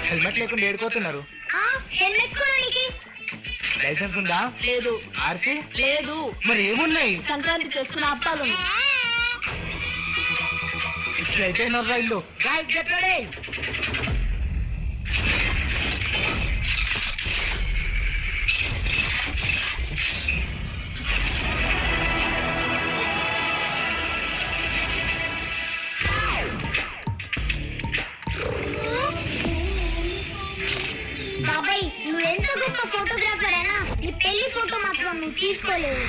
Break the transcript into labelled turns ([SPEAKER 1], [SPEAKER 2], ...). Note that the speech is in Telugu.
[SPEAKER 1] హెల్మెట్ లేకుండా ఏడుకోతున్నారు.
[SPEAKER 2] హెల్మెట్ కొనడానికి
[SPEAKER 1] లైసెన్స్ ఉందా?
[SPEAKER 3] లేదు.
[SPEAKER 1] ఆర్సీ
[SPEAKER 3] లేదు.
[SPEAKER 1] మరి ఏమున్నాయి?
[SPEAKER 3] సంక్రాంతి చేసుకున్న అప్పాలు.
[SPEAKER 1] ఇట్లయితే రైళ్ళు
[SPEAKER 2] బాబాయ్, నువ్వు ఎంత గొప్ప ఫోటోగ్రాఫర్ అయినా నీ పెళ్లి ఫోటో మాత్రం నువ్వు తీసుకోలేవు.